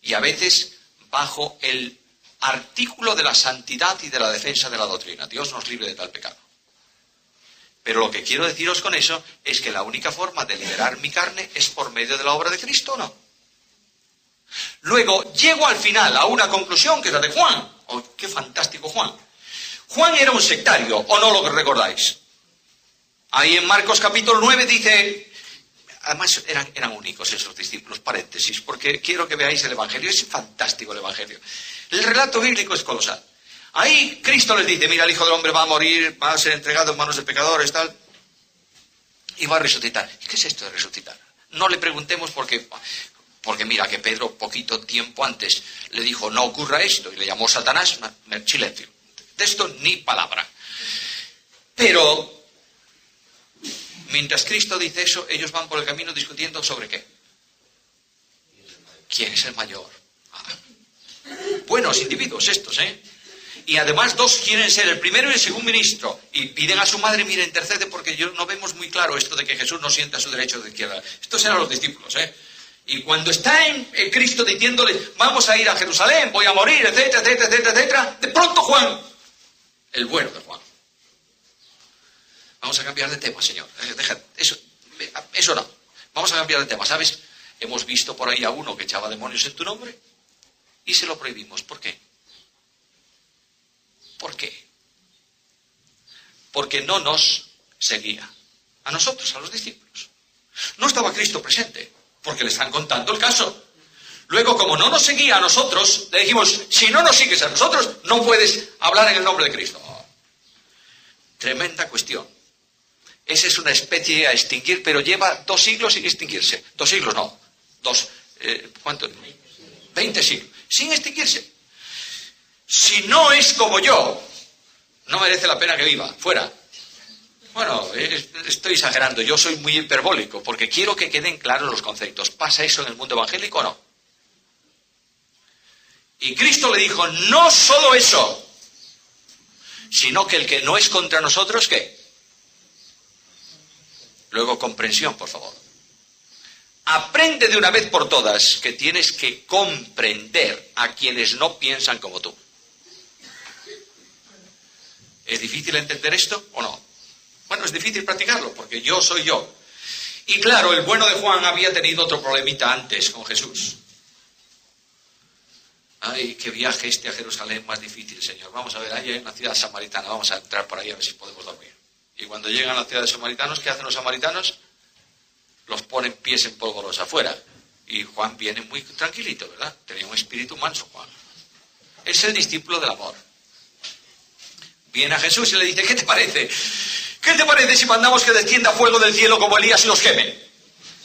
[SPEAKER 1] Y a veces bajo el artículo de la santidad y de la defensa de la doctrina. Dios nos libre de tal pecado. Pero lo que quiero deciros con eso es que la única forma de liberar mi carne es por medio de la obra de Cristo, ¿o no? Luego llego al final a una conclusión que es la de Juan. ¡Oh, qué fantástico Juan! Juan era un sectario, ¿o no lo recordáis? Ahí en Marcos capítulo 9 dice... Además eran únicos esos discípulos, paréntesis, porque quiero que veáis el Evangelio. Es fantástico el Evangelio. El relato bíblico es colosal. Ahí Cristo les dice, mira, el Hijo del Hombre va a morir, va a ser entregado en manos de pecadores, tal, y va a resucitar. ¿Qué es esto de resucitar? No le preguntemos porque mira que Pedro poquito tiempo antes le dijo, no ocurra esto, y le llamó Satanás, silencio. De esto ni palabra. Pero, mientras Cristo dice eso, ellos van por el camino discutiendo sobre qué. ¿Quién es el mayor? Buenos individuos estos, ¿eh? Y además dos quieren ser el primero y el segundo ministro. Y piden a su madre, mira, intercede, porque no vemos muy claro esto de que Jesús no sienta a su derecho de izquierda. Estos eran los discípulos, ¿eh? Y cuando está en Cristo diciéndoles, vamos a ir a Jerusalén, voy a morir, etcétera, etcétera, etcétera, etcétera, de pronto Juan, el bueno de Juan. Vamos a cambiar de tema, Señor. Deja, eso no. Vamos a cambiar de tema, ¿sabes? Hemos visto por ahí a uno que echaba demonios en tu nombre y se lo prohibimos. ¿Por qué? ¿Por qué? Porque no nos seguía. A nosotros, a los discípulos. No estaba Cristo presente, porque le están contando el caso. Luego, como no nos seguía a nosotros, le dijimos, si no nos sigues a nosotros, no puedes hablar en el nombre de Cristo. Oh, tremenda cuestión. Esa es una especie a extinguir, pero lleva 2 siglos sin extinguirse. 2 siglos no. ¿Cuánto? 20 siglos. Sin extinguirse. Si no es como yo, no merece la pena que viva. Fuera. Bueno, estoy exagerando. Yo soy muy hiperbólico, porque quiero que queden claros los conceptos. ¿Pasa eso en el mundo evangélico o no? Y Cristo le dijo, no solo eso, sino que el que no es contra nosotros, ¿qué? Luego, comprensión, por favor. Aprende de una vez por todas que tienes que comprender a quienes no piensan como tú. ¿Es difícil entender esto o no? Bueno, es difícil practicarlo, porque yo soy yo. Y claro, el bueno de Juan había tenido otro problemita antes con Jesús. Ay, qué viaje a Jerusalén más difícil, Señor. Vamos a ver, ahí hay una ciudad samaritana, vamos a entrar por ahí a ver si podemos dormir. Y cuando llegan a la ciudad de samaritanos, ¿qué hacen los samaritanos? Los ponen pies en polvorosa afuera. Y Juan viene muy tranquilito, ¿verdad? Tenía un espíritu manso, Juan. Es el discípulo del amor. Viene a Jesús y le dice, ¿qué te parece? ¿Qué te parece si mandamos que descienda fuego del cielo como Elías y los quemen?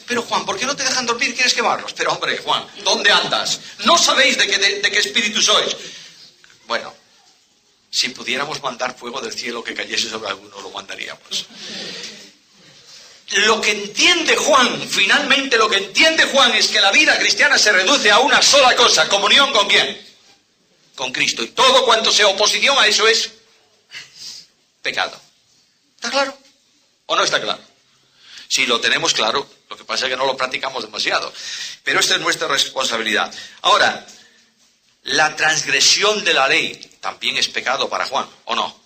[SPEAKER 1] Pero Juan, ¿por qué no te dejan dormir? ¿Quieres quemarlos? Pero hombre, Juan, ¿dónde andas? ¿No sabéis de qué espíritu sois? Bueno, si pudiéramos mandar fuego del cielo que cayese sobre alguno, lo mandaríamos. Lo que entiende Juan, finalmente lo que entiende Juan es que la vida cristiana se reduce a una sola cosa, comunión ¿con quién? Con Cristo. Y todo cuanto sea oposición a eso es pecado. ¿Está claro? ¿O no está claro? Si lo tenemos claro, lo que pasa es que no lo practicamos demasiado. Pero esta es nuestra responsabilidad. Ahora, la transgresión de la ley también es pecado para Juan, ¿o no?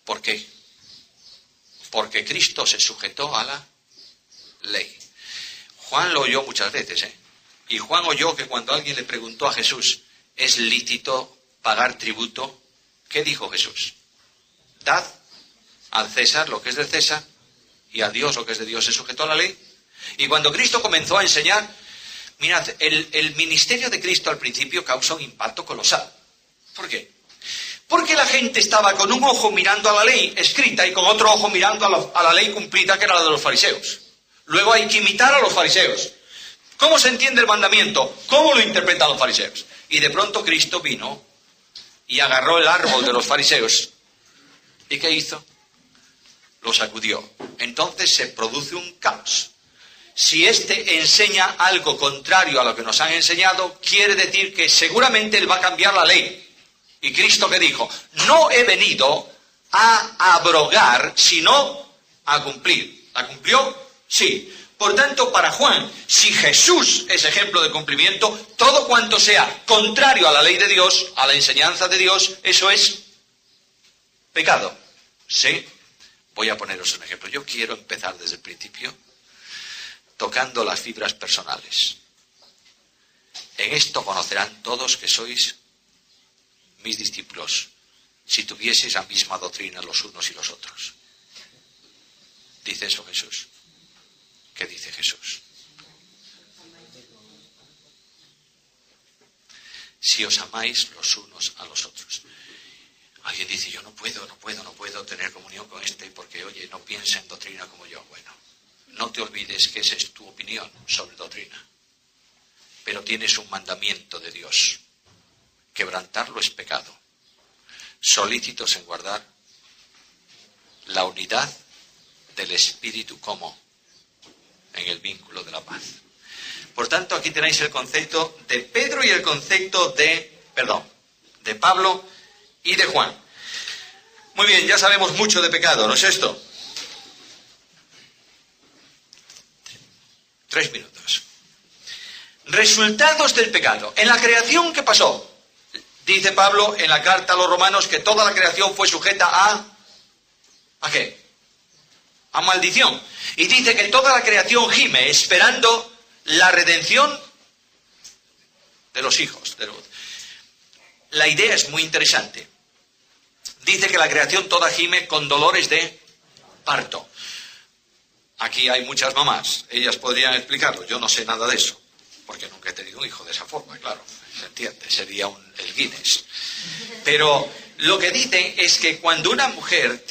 [SPEAKER 1] ¿Por qué? Porque Cristo se sujetó a la ley. Juan lo oyó muchas veces, ¿eh? Y Juan oyó que cuando alguien le preguntó a Jesús, ¿es lícito pagar tributo? ¿Qué dijo Jesús? Dad al César lo que es de César y a Dios lo que es de Dios. Se sujetó a la ley. Y cuando Cristo comenzó a enseñar, mirad, el ministerio de Cristo al principio causa un impacto colosal. ¿Por qué? Porque la gente estaba con un ojo mirando a la ley escrita y con otro ojo mirando a la ley cumplida, que era la de los fariseos. Luego hay que imitar a los fariseos. ¿Cómo se entiende el mandamiento? ¿Cómo lo interpretan los fariseos? Y de pronto Cristo vino y agarró el árbol de los fariseos. ¿Y qué hizo? Lo sacudió. Entonces se produce un caos. Si éste enseña algo contrario a lo que nos han enseñado, quiere decir que seguramente él va a cambiar la ley. ¿Y Cristo qué dijo? No he venido a abrogar, sino a cumplir. ¿La cumplió? Sí. Por tanto, para Juan, si Jesús es ejemplo de cumplimiento, todo cuanto sea contrario a la ley de Dios, a la enseñanza de Dios, eso es pecado. ¿Sí? Voy a poneros un ejemplo. Yo quiero empezar desde el principio tocando las fibras personales. En esto conocerán todos que sois mis discípulos, si tuvieseis la misma doctrina los unos y los otros. ¿Dice eso Jesús? ¿Qué dice Jesús? Si os amáis los unos a los otros. Alguien dice, yo no puedo tener comunión con este porque, oye, no piensa en doctrina como yo. Bueno, no te olvides que esa es tu opinión sobre doctrina. Pero tienes un mandamiento de Dios. Quebrantarlo es pecado. Solícitos en guardar la unidad del Espíritu como en el vínculo de la paz. Por tanto, aquí tenéis el concepto de Pedro y el concepto de Pablo y de Juan. Muy bien, ya sabemos mucho de pecado, ¿no es esto? 3 minutos. Resultados del pecado. En la creación, ¿qué pasó? Dice Pablo en la carta a los romanos que toda la creación fue sujeta ¿a qué? A maldición. Y dice que toda la creación gime esperando la redención de los hijos de Luz. La idea es muy interesante. Dice que la creación toda gime con dolores de parto. Aquí hay muchas mamás, ellas podrían explicarlo. Yo no sé nada de eso, porque nunca he tenido un hijo de esa forma, claro, se entiende, sería el Guinness. Pero lo que dicen es que cuando una mujer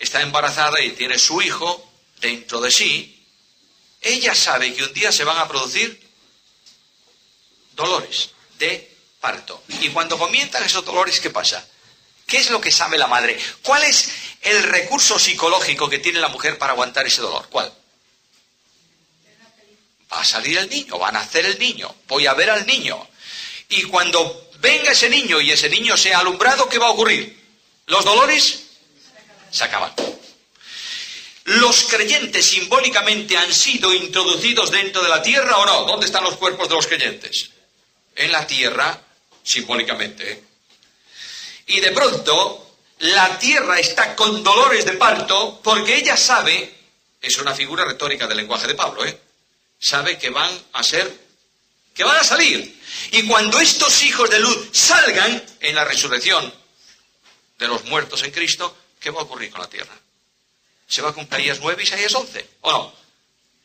[SPEAKER 1] está embarazada y tiene su hijo dentro de sí, ella sabe que un día se van a producir dolores de parto. Y cuando comienzan esos dolores, ¿qué pasa? ¿Qué es lo que sabe la madre? ¿Cuál es el recurso psicológico que tiene la mujer para aguantar ese dolor? ¿Cuál? Va a salir el niño, va a nacer el niño, voy a ver al niño. Y cuando venga ese niño y ese niño sea alumbrado, ¿qué va a ocurrir? Los dolores se acaban. ¿Los creyentes simbólicamente han sido introducidos dentro de la tierra o no? ¿Dónde están los cuerpos de los creyentes? En la tierra, simbólicamente. Y de pronto, la tierra está con dolores de parto porque ella sabe, es una figura retórica del lenguaje de Pablo, sabe que van a salir. Y cuando estos hijos de luz salgan en la resurrección de los muertos en Cristo, ¿qué va a ocurrir con la tierra? ¿Se va a cumplir Isaías 9 y Isaías 11? ¿O no?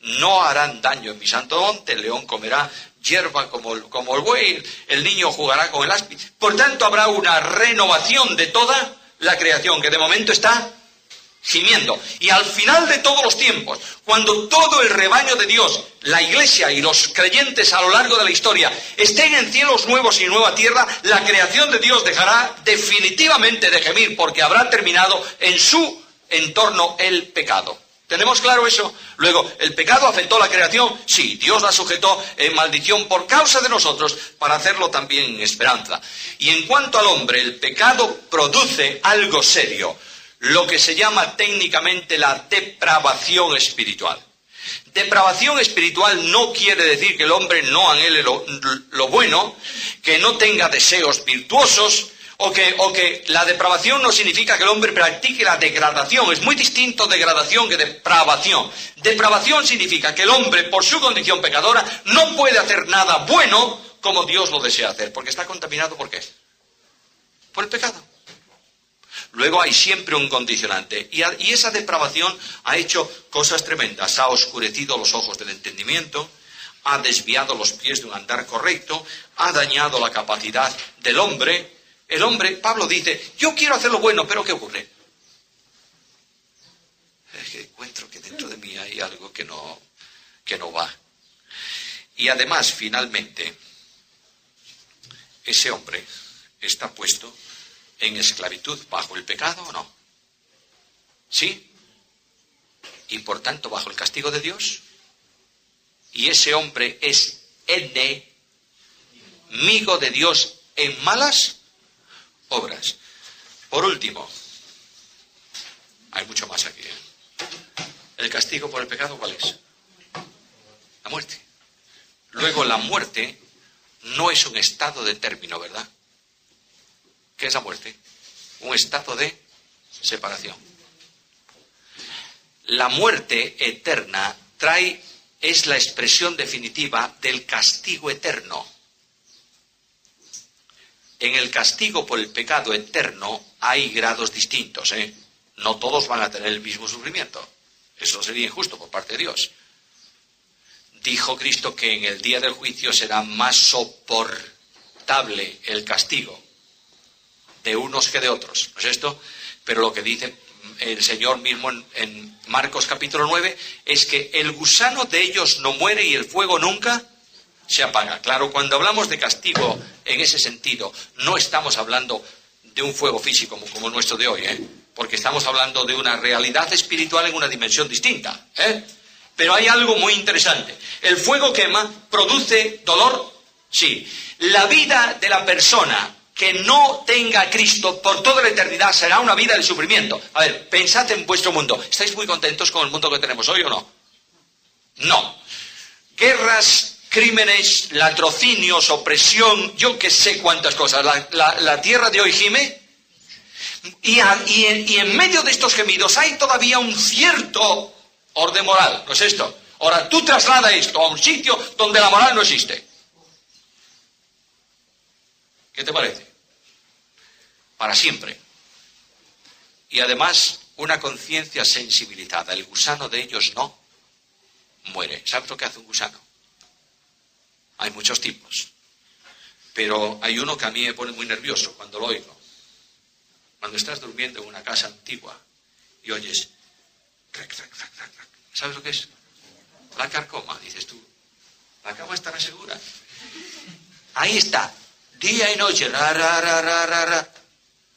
[SPEAKER 1] No harán daño en mi santo monte, el león comerá hierba como el buey, el niño jugará con el áspid. Por tanto, habrá una renovación de toda la creación, que de momento está gimiendo. Y al final de todos los tiempos, cuando todo el rebaño de Dios, la iglesia y los creyentes a lo largo de la historia estén en cielos nuevos y nueva tierra, la creación de Dios dejará definitivamente de gemir, porque habrá terminado en su entorno el pecado. ¿Tenemos claro eso? Luego, ¿el pecado afectó la creación? Sí, Dios la sujetó en maldición por causa de nosotros, para hacerlo también en esperanza. Y en cuanto al hombre, el pecado produce algo serio, lo que se llama técnicamente la depravación espiritual. Depravación espiritual no quiere decir que el hombre no anhele lo bueno, que no tenga deseos virtuosos, o que la depravación no significa que el hombre practique la degradación. Es muy distinto degradación que depravación. Depravación significa que el hombre, por su condición pecadora, no puede hacer nada bueno como Dios lo desea hacer, porque está contaminado. ¿Por qué? Por el pecado. Luego hay siempre un condicionante, y esa depravación ha hecho cosas tremendas. Ha oscurecido los ojos del entendimiento, ha desviado los pies de un andar correcto, ha dañado la capacidad del hombre. El hombre, Pablo dice, yo quiero hacer lo bueno, pero ¿qué ocurre? Es que encuentro que dentro de mí hay algo que no va. Y además, finalmente, ese hombre está puesto en esclavitud bajo el pecado, ¿o no? ¿Sí? Y por tanto bajo el castigo de Dios. Y ese hombre es enemigo de Dios en malas obras. Por último, hay mucho más aquí. ¿El castigo por el pecado cuál es? La muerte. Luego, la muerte no es un estado de término, ¿verdad? ¿Qué es la muerte? Un estado de separación. La muerte eterna es la expresión definitiva del castigo eterno. En el castigo por el pecado eterno hay grados distintos, No todos van a tener el mismo sufrimiento. Eso sería injusto por parte de Dios. Dijo Cristo que en el día del juicio será más soportable el castigo de unos que de otros. ¿No es esto? Pero lo que dice el Señor mismo en Marcos capítulo 9 es que el gusano de ellos no muere y el fuego nunca se apaga. Claro, cuando hablamos de castigo en ese sentido, no estamos hablando de un fuego físico como el nuestro de hoy, porque estamos hablando de una realidad espiritual en una dimensión distinta, Pero hay algo muy interesante. El fuego quema, produce dolor, sí. La vida de la persona que no tenga a Cristo por toda la eternidad será una vida de sufrimiento. A ver, pensad en vuestro mundo. ¿Estáis muy contentos con el mundo que tenemos hoy o no? No. Guerras, crímenes, latrocinios, opresión, yo que sé cuántas cosas. La tierra de hoy gime. Y en medio de estos gemidos hay todavía un cierto orden moral. ¿No es esto? Ahora, tú traslada esto a un sitio donde la moral no existe. ¿Qué te parece? Para siempre. Y además, una conciencia sensibilizada. El gusano de ellos no muere. ¿Sabes lo que hace un gusano? Hay muchos tipos. Pero hay uno que a mí me pone muy nervioso cuando lo oigo. Cuando estás durmiendo en una casa antigua y oyes... ¿Sabes lo que es? La carcoma, dices tú. La cama estará segura. Ahí está. Día y noche. Ra, ra, ra, ra, ra, ra.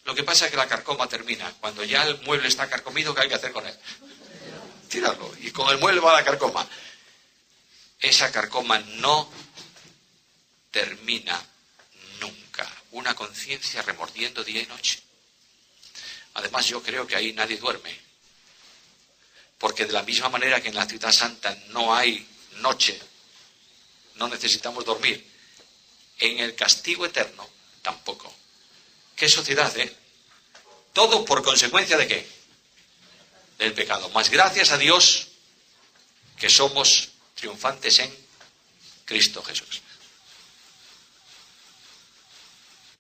[SPEAKER 1] Lo que pasa es que la carcoma termina. Cuando ya el mueble está carcomido, ¿qué hay que hacer con él? Tirarlo. Y con el mueble va la carcoma. Esa carcoma no termina nunca. Una conciencia remordiendo día y noche. Además, yo creo que ahí nadie duerme. Porque de la misma manera que en la Ciudad Santa no hay noche, no necesitamos dormir, en el castigo eterno tampoco. ¿Qué sociedad, Todo por consecuencia ¿de qué? Del pecado. Mas gracias a Dios que somos triunfantes en Cristo Jesús.